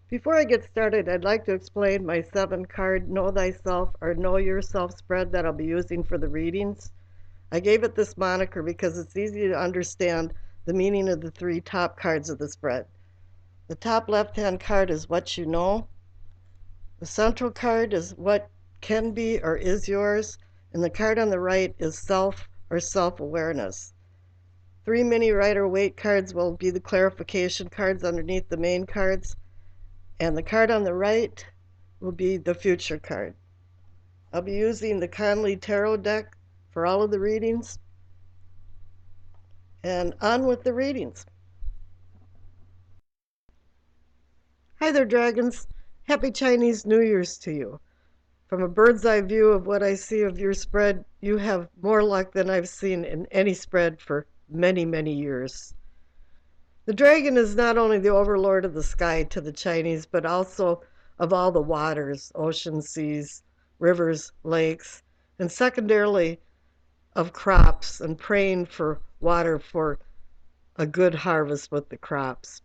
Before I get started, I'd like to explain my 7 card Know Thyself or Know Yourself spread that I'll be using for the readings. I gave it this moniker because it's easy to understand the meaning of the 3 top cards of the spread. The top left-hand card is what you know. The central card is what can be or is yours. And the card on the right is self or self-awareness. 3 mini Rider-Waite cards will be the clarification cards underneath the main cards. And the card on the right will be the future card. I'll be using the Conley Tarot deck for all of the readings. And on with the readings. Hi there, dragons. Happy Chinese New Year's to you. From a bird's eye view of what I see of your spread, you have more luck than I've seen in any spread for many, many years. The dragon is not only the overlord of the sky to the Chinese, but also of all the waters, oceans, seas, rivers, lakes, and secondarily of crops and praying for water for a good harvest with the crops.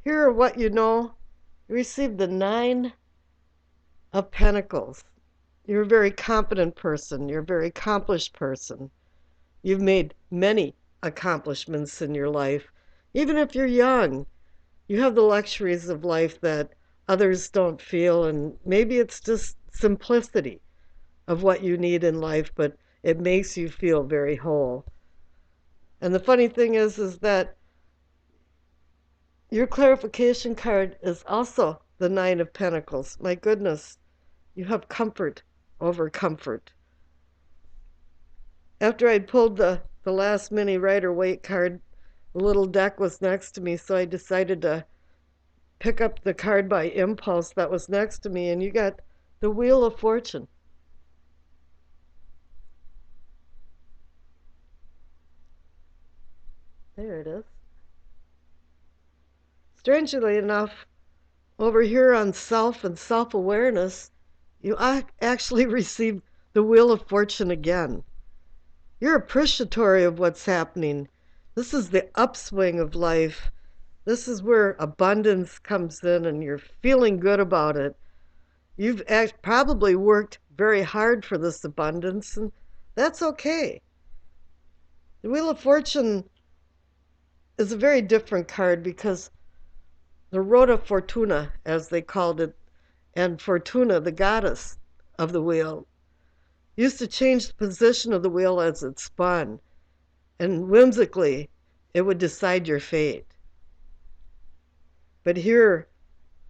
Here are what you know. You received the 9 of Pentacles. You're a very competent person. You're a very accomplished person. You've made many accomplishments in your life. Even if you're young, you have the luxuries of life that others don't feel, and maybe it's just simplicity of what you need in life, but it makes you feel very whole. And the funny thing is that your clarification card is also the 9 of Pentacles. My goodness, you have comfort over comfort. After I'd pulled the last mini Rider-Waite card, the little deck was next to me, so I decided to pick up the card by impulse that was next to me, and you got the Wheel of Fortune. There it is. Strangely enough, over here on self and self-awareness, you actually received the Wheel of Fortune again. You're appreciatory of what's happening. This is the upswing of life. This is where abundance comes in and you're feeling good about it. You've probably worked very hard for this abundance, and that's okay. The Wheel of Fortune is a very different card because the Rota Fortuna, as they called it, and Fortuna, the goddess of the wheel, used to change the position of the wheel as it spun, and whimsically, it would decide your fate. But here,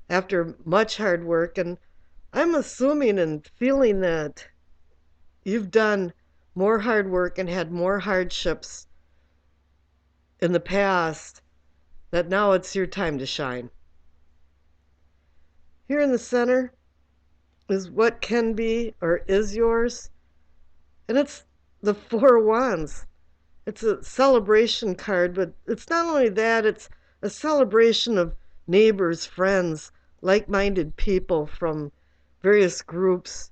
after much hard work, and I'm assuming and feeling that you've done more hard work and had more hardships in the past, that now it's your time to shine. Here in the center is what can be or is yours, and it's the 4 Wands. It's a celebration card, but it's not only that, it's a celebration of neighbors, friends, like-minded people from various groups.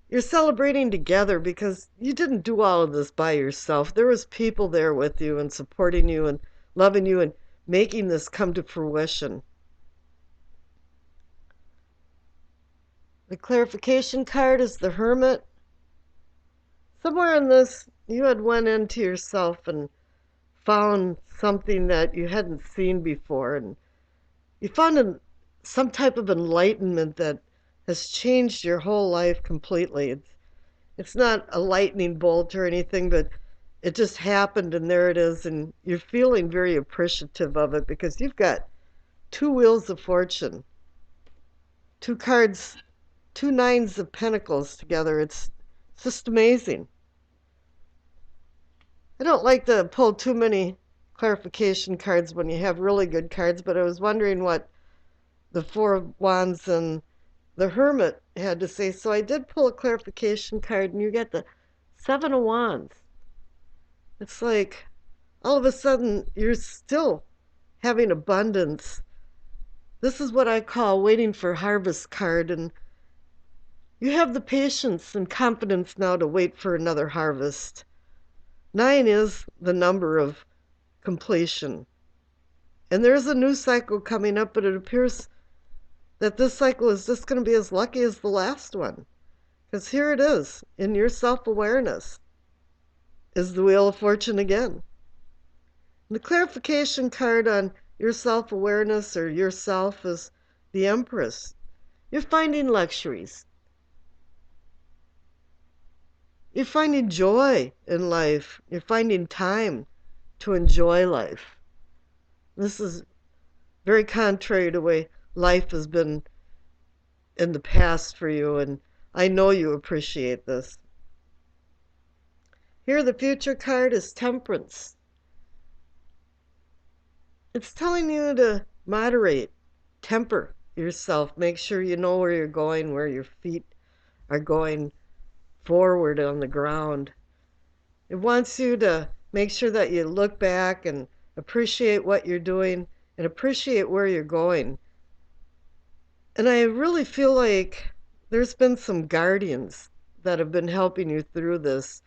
You're celebrating together because you didn't do all of this by yourself. There was people there with you and supporting you and loving you and making this come to fruition. The clarification card is the Hermit. Somewhere in this, you had went into yourself and found something that you hadn't seen before, and you found some type of enlightenment that has changed your whole life completely. It's not a lightning bolt or anything, but it just happened and there it is, and you're feeling very appreciative of it because you've got 2 Wheels of Fortune, 2 cards, 2 9s of Pentacles together. It's just amazing. I don't like to pull too many clarification cards when you have really good cards, but I was wondering what the 4 of Wands and the Hermit had to say. So I did pull a clarification card, and you get the 7 of Wands. It's like all of a sudden you're still having abundance. This is what I call waiting for harvest card, and you have the patience and confidence now to wait for another harvest. 9 is the number of completion. And there's a new cycle coming up, but it appears that this cycle is just going to be as lucky as the last one. Because here it is, in your self awareness, is the Wheel of Fortune again. The clarification card on your self awareness or yourself is the Empress. You're finding luxuries. You're finding joy in life. You're finding time to enjoy life. This is very contrary to the way life has been in the past for you, and I know you appreciate this. Here, the future card is Temperance. It's telling you to moderate, temper yourself, make sure you know where you're going, where your feet are going forward on the ground. It wants you to make sure that you look back and appreciate what you're doing and appreciate where you're going. And I really feel like there's been some guardians that have been helping you through this.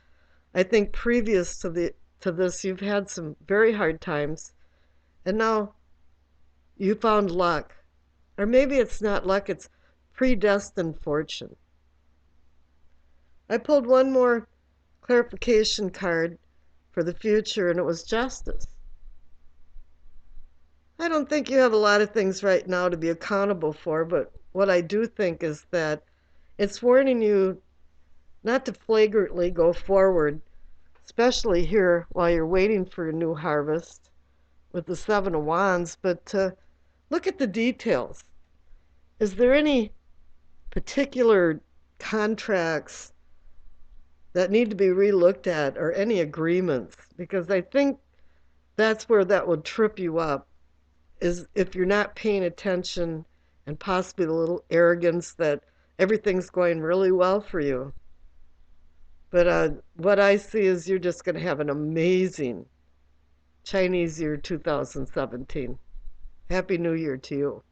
I think previous to this you've had some very hard times, and now you found luck. Or maybe it's not luck, it's predestined fortune. I pulled one more clarification card for the future, and it was Justice. I don't think you have a lot of things right now to be accountable for, but what I do think is that it's warning you not to flagrantly go forward, especially here while you're waiting for a new harvest with the Seven of Wands, but to look at the details. Is there any particular contracts that need to be relooked at or any agreements? Because I think that's where that would trip you up, is if you're not paying attention and possibly a little arrogance that everything's going really well for you. But what I see is you're just going to have an amazing Chinese year 2017. Happy New Year to you.